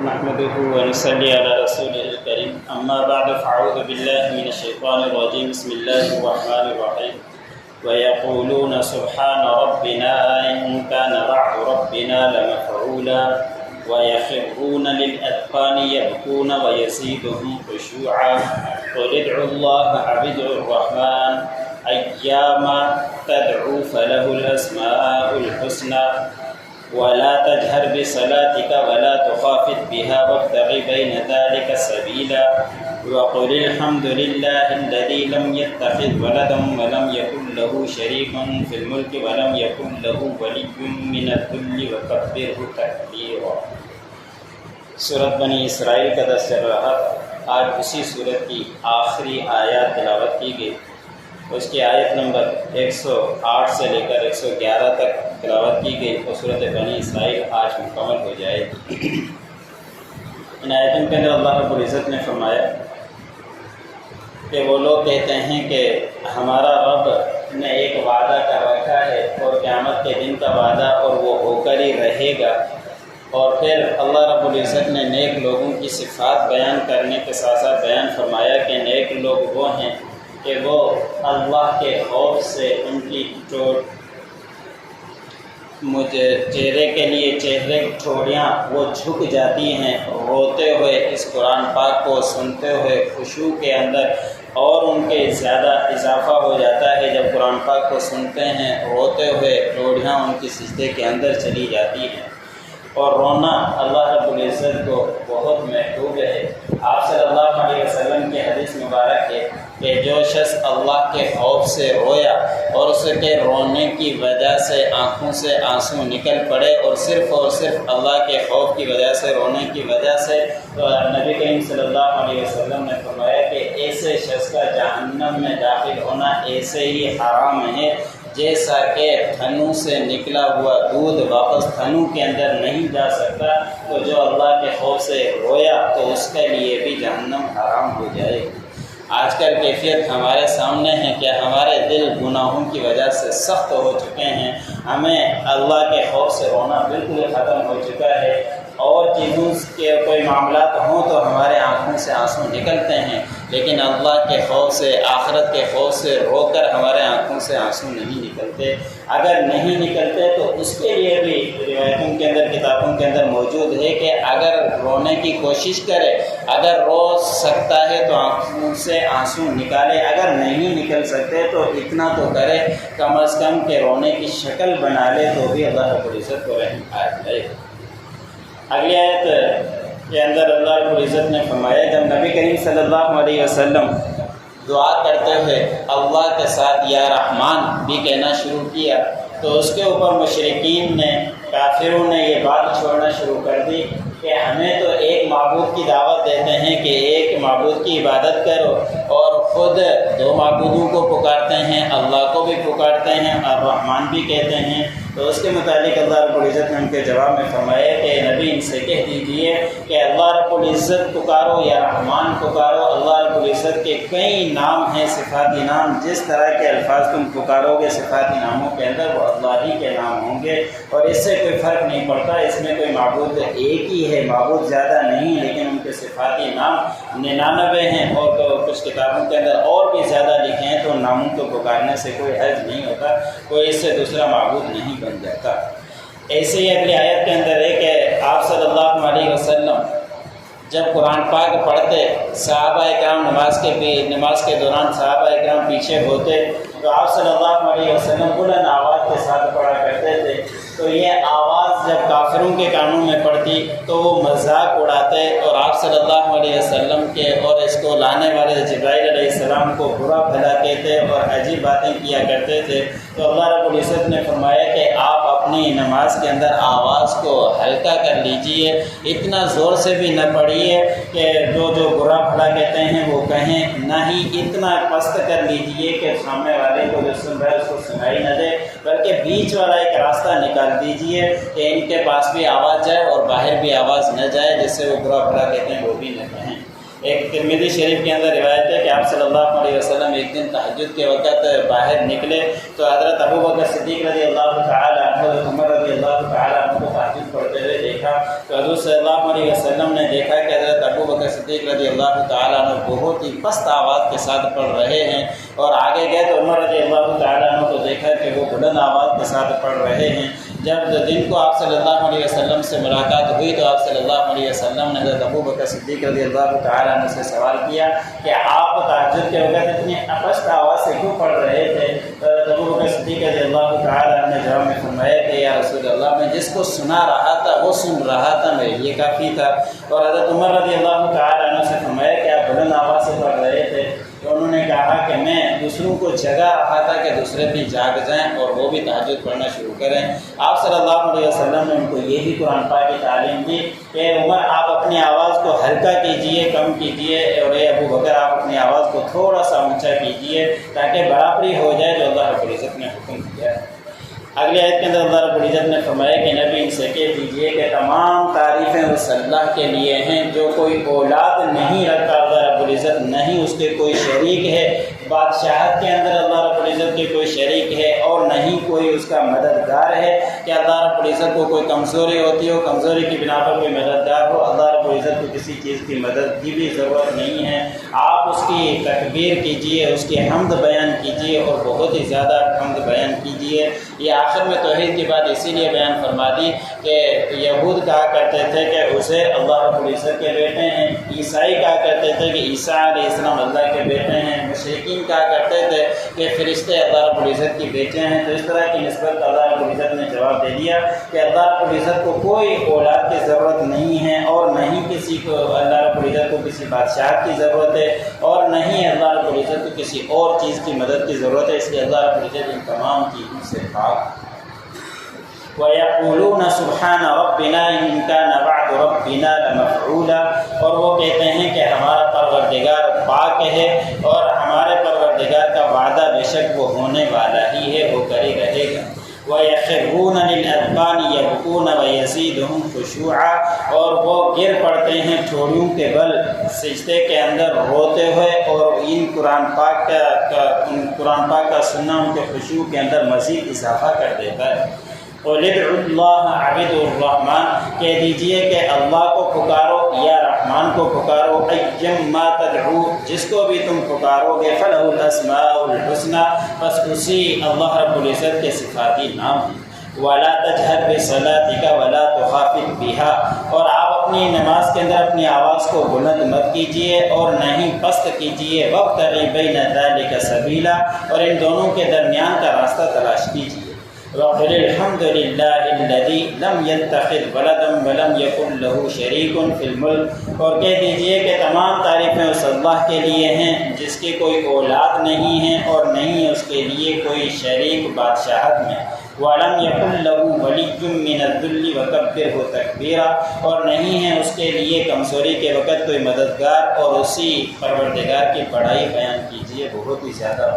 نحمده ونصلي على رسوله الكريم اما بعد فاعوذ بالله من الشيطان الرجيم بسم الله الرحمن الرحيم ويقولون سبحان ربنا إن كان وعد ربنا لمفعولا ويخرون للأذقان يبكون ويزيدهم خشوعا قل ادعوا الله أو ادعوا الرحمن أيما تدعوا فله الأسماء الحسنى ولا تجهر بصلاتك ولا تخافت بها وابتغ بين ذلك سبيلا وقل الحمد لله الذي لم يتخذ ولدا ولم يكن له شريك في الملك ولم يكن له ولي من الذل وكبره تكبيرا۔ سورۃ بنی اسرائیل کا درس چل رہا تھا۔ آج اسی سورت کی آخری آیات تلاوت کی گئی۔ اس کی آیت نمبر 108 سے لے کر 111 تک تلاوت کی گئی اور سورۃ بنی اسرائیل آج مکمل ہو جائے گی۔ ان آیتوں کے اندر اللہ رب العزت نے فرمایا کہ وہ لوگ کہتے ہیں کہ ہمارا رب نے ایک وعدہ کر رکھا ہے اور قیامت کے دن کا وعدہ اور وہ ہو کر ہی رہے گا، اور پھر اللہ رب العزت نے نیک لوگوں کی صفات بیان کرنے کے ساتھ ساتھ بیان فرمایا کہ نیک لوگ وہ ہیں کہ وہ اللہ کے خوف سے ان کی چہرے کے لیے چہرے کی ٹھوڑیاں وہ جھک جاتی ہیں روتے ہوئے اس قرآن پاک کو سنتے ہوئے خشوع کے اندر، اور ان کے زیادہ اضافہ ہو جاتا ہے جب قرآن پاک کو سنتے ہیں روتے ہوئے ٹھوڑیاں ان کی سجدے کے اندر چلی جاتی ہیں۔ اور رونا اللہ رب العزت کو بہت محبوب ہے۔ آپ صلی اللہ علیہ وسلم کی حدیث مبارک ہے کہ جو شخص اللہ کے خوف سے رویا اور اس کے رونے کی وجہ سے آنکھوں سے آنسو نکل پڑے اور صرف اللہ کے خوف کی وجہ سے رونے کی وجہ سے، تو نبی کریم صلی اللہ علیہ وسلم نے فرمایا کہ ایسے شخص کا جہنم میں داخل ہونا ایسے ہی حرام ہے جیسا کہ تھنوں سے نکلا ہوا دودھ واپس تھنوں کے اندر نہیں جا سکتا، تو جو اللہ کے خوف سے رویا تو اس کے لیے بھی جہنم حرام ہو جائے گی۔ آج کل کیفیت ہمارے سامنے ہے کہ ہمارے دل گناہوں کی وجہ سے سخت ہو چکے ہیں، ہمیں اللہ کے خوف سے رونا بالکل ختم ہو چکا ہے، اور چیزوں کے کوئی معاملات ہوں تو ہمارے آنکھوں سے آنسو نکلتے ہیں، لیکن اللہ کے خوف سے، آخرت کے خوف سے رو کر ہمارے آنکھوں سے آنسو نہیں نکلتے۔ اگر نہیں نکلتے تو اس کے لیے بھی روایتوں کے اندر، کتابوں کے اندر موجود ہے کہ اگر رونے کی کوشش کرے، اگر رو سکتا ہے تو آنکھوں سے آنسو نکالے، اگر نہیں نکل سکتے تو اتنا تو کرے کم از کم کہ رونے کی شکل بنا لے، تو بھی اللہ رب العزت کو رحم آ جائے۔ اگلی آیت کے اندر اللہ رب العزت نے فرمایا جب نبی کریم صلی اللہ علیہ وسلم دعا کرتے ہوئے اللہ کے ساتھ یا رحمان بھی کہنا شروع کیا، تو اس کے اوپر مشرکین نے، کافروں نے یہ بات چھوڑنا شروع کر دی کہ ہمیں تو ایک معبود کی دعوت دیتے ہیں کہ ایک معبود کی عبادت کرو، اور خود دو معبودوں کو پکارتے ہیں، اللہ کو بھی پکارتے ہیں اور رحمان بھی کہتے ہیں۔ تو اس کے متعلق اللہ رب العزت نے ان کے جواب میں فرمایا کہ نبی ان سے کہہ دیجئے کہ اللہ رب العزت پکارو یا رحمان پکارو، اللہ رب العزت کے کئی نام ہیں، صفاتی نام، جس طرح کے الفاظ تم پکارو گے صفاتی ناموں کے اندر وہ اللہ ہی کے نام ہوں گے، اور اس سے کوئی فرق نہیں پڑتا، اس میں کوئی معبود ایک ہی ہے، معبود زیادہ نہیں، لیکن ان کے صفاتی نام 99 ہیں، اور کچھ کتابوں کے اندر اور بھی زیادہ لکھے ہیں، تو ناموں کو پکارنے سے کوئی حرج نہیں ہوتا، کوئی اس سے دوسرا معبود نہیں بن جاتا۔ ایسے ہی اگلی آیت کے اندر ہے کہ آپ صلی اللہ علیہ وسلم جب قرآن پاک پڑھتے، صحابہ اکرام نماز کے دوران صحابہ اکرام پیچھے ہوتے، تو آپ صلی اللہ علیہ وسلم بلند آواز کے ساتھ پڑھا کرتے تھے، تو یہ آواز جب کافروں کے کانوں میں پڑتی تو وہ مذاق اڑاتے اور آپ صلی اللہ علیہ وسلم کے اور اس کو لانے والے جبرائیل علیہ السلام کو برا بھلا کہتے اور عجیب باتیں کیا کرتے تھے۔ تو اللہ رب العزت نے فرمایا کہ آپ اپنی نماز کے اندر آواز کو ہلکا کر لیجئے، اتنا زور سے بھی نہ پڑھیے کہ جو برا بھلا کہتے ہیں وہ کہیں، نہ ہی اتنا پست کر لیجئے کہ سامنے والے کو جو سن رہا ہے اس کو سنائی نہ دے، بلکہ بیچ والا ایک راستہ نکال دیجئے کہ ان کے پاس بھی آواز جائے اور باہر بھی آواز نہ جائے، جس سے وہ برا بھلا کہتے ہیں وہ بھی نہ کہیں۔ ایک ترمذی شریف کے اندر روایت ہے کہ آپ صلی اللہ علیہ وسلم ایک دن تہجد کے وقت باہر نکلے تو حضرت ابو بکر صدیق رضی اللہ تعالیٰ عنہ، عمر رضی اللہ تعالیٰ عنہ کو تہجد پڑھتے ہوئے دیکھا تو حضور صلی اللہ علیہ وسلم نے دیکھا کہ حضرت ابو بکر صدیق رضی اللہ تعالیٰ عنہ بہت ہی پست آواز کے ساتھ پڑھ رہے ہیں، اور آگے گئے تو عمر رضی اللہ تعالیٰ عنہ کو دیکھا کہ وہ بلند آواز کے ساتھ پڑھ رہے ہیں۔ جب دن کو آپ صلی اللہ علیہ وسلم سے ملاقات ہوئی تو آپ صلی اللہ علیہ وسلم نے حضرت ابو بکر صدیق رضی اللہ تعالیٰ عنہ سے سوال کیا کہ آپ تہجد کے وقت اتنی پست آواز سے کیوں پڑھ رہے تھے؟ حضرت ابو بکر صدیق رضی اللہ تعالیٰ عنہ نے جواب میں فرمایا کہ یا رسول اللہ، میں جس کو سنا رہا تھا وہ سن رہا تھا، میرے لیے کافی تھا۔ اور حضرت عمر رضی اللہ تعالیٰ عنہ سے فرمایا کہ آپ بلند آواز سے پڑھ رہے تھے، تو انہوں نے کہا کہ میں دوسروں کو جگا رہا تھا کہ دوسرے بھی جاگ جائیں اور وہ بھی تہجد پڑھنا شروع کریں۔ آپ صلی اللہ علیہ وسلم نے ان کو یہی قرآن پاک کی تعلیم دی کہ عمر آپ اپنی آواز کو ہلکا کیجئے، کم کیجئے، اور اے ابو بکر آپ اپنی آواز کو تھوڑا سا اونچا کیجئے تاکہ برابری ہو جائے جو اللہ رب العزت نے حکم کیا ہے۔ اگلی آیت کے اندر اللہ رب العزت نے فرمایا کہ نبی ان سے کہہ دیجئے کہ تمام تعریفیں اس اللہ کے لیے ہیں جو کوئی اولاد نہیں رکھتا، اللہ رب العزت نہیں اس کے کوئی شریک ہے، بادشاہت کے اندر اللہ رب العزت کے کوئی شریک ہے، اور نہیں کوئی اس کا مددگار ہے کہ اللہ رب العزت کو کوئی کمزوری ہوتی ہو، کمزوری کی بنا پر کوئی مددگار ہو، اللہ رب العزت کو کسی چیز کی مدد کی بھی ضرورت نہیں ہے۔ آپ اس کی تکبیر کیجئے، اس کی حمد بیان کیجئے اور بہت ہی زیادہ حمد بیان کیجئے۔ یہ آخر میں توحید کی بات اسی لیے بیان فرما دی کہ یہود کہا کرتے تھے کہ اسے اللہ رب العزت کے بیٹے ہیں، عیسائی کہا کرتے تھے کہ عیسیٰ علیہ السلام اللہ کے بیٹے ہیں، مشرکین کہا کرتے تھے کہ فرشتے اللہ رب العزت کی بیٹے ہیں۔ تو اس طرح کی نسبت اللہ رب العزت نے جواب دے دیا کہ اللہ رب العزت کو کوئی اولاد کی ضرورت نہیں ہے، اور نہیں کسی کو اللہ رب العزت کو کسی بادشاہ کی ضرورت ہے، اور نہیں اللہ رب العزت کو کسی اور چیز کی مدد کی ضرورت ہے، اس لیے اللہ رب العزت ان تمام چیزوں سے پاک۔ وَيَقُولُونَ سُبْحَانَ رَبِّنَا إِن كَانَ وَعْدُ رَبِّنَا لَمَفْعُولًا، اور وہ کہتے ہیں کہ ہمارا پروردگار پاک ہے اور ہمارے پروردگار کا وعدہ بے شک وہ ہونے والا ہی ہے، وہ کرے رہے گا۔ وَيَخِرُّونَ لِلْأَذْقَانِ يَبْكُونَ وَيَزِيدُهُمْ خُشُوعًا، اور وہ گر پڑتے ہیں ٹھوڑیوں کے بل سجدے کے اندر روتے ہوئے، اور ان قرآن پاک کا سننا ان کے خشوع کے اندر مزید اضافہ کر دیتا ہے۔ قُلِ ادْعُوا اللَّهَ اعْبُدُوا الرَّحْمَٰنَ، کہہ دیجئے کہ اللہ کو پکارو یا رحمان کو پکارو، اَيًّمَّا تَدْعُوا، جس کو بھی تم پکارو گے، فَلَهُ الْأَسْمَاءُ الْحُسْنَىٰ، بس اسی اللہ رب العزت کے صفاتی نام ہیں۔ وَلَا تَجْهَرْ بِصَلَاتِكَ وَلَا تُخَافِتْ بِهَا، اور آپ اپنی نماز کے اندر اپنی آواز کو بلند مت کیجئے اور نہیں پست کیجئے، وَابْتَغِ بَيْنَ ذَلِكَ سَبِيلًا، اور ان دونوں کے درمیان کا راستہ تلاش کیجئے۔ وَقُلِ الْحَمْدُ لِلَّهِ الَّذِي لَمْ يَتَّخِذْ وَلَدًا وَلَمْ يَكُن لَّهُ شَرِيكٌ فِي الْمُلْكِ، اور کہہ دیجئے کہ تمام تعریفیں اس اللہ کے لیے ہیں جس کی کوئی اولاد نہیں ہے اور نہیں اس کے لیے کوئی شریک بادشاہت میں۔ وَلَمْ يَكُن لَّهُ وَلِيٌّ مِّنَ الذُّلِّ وَكَبِّرْهُ تَكْبِيرًا، اور نہیں ہے اس کے لیے کمزوری کے وقت کوئی مددگار، اور اسی پروردگار کی بڑائی بیان کیجئے بہت ہی زیادہ۔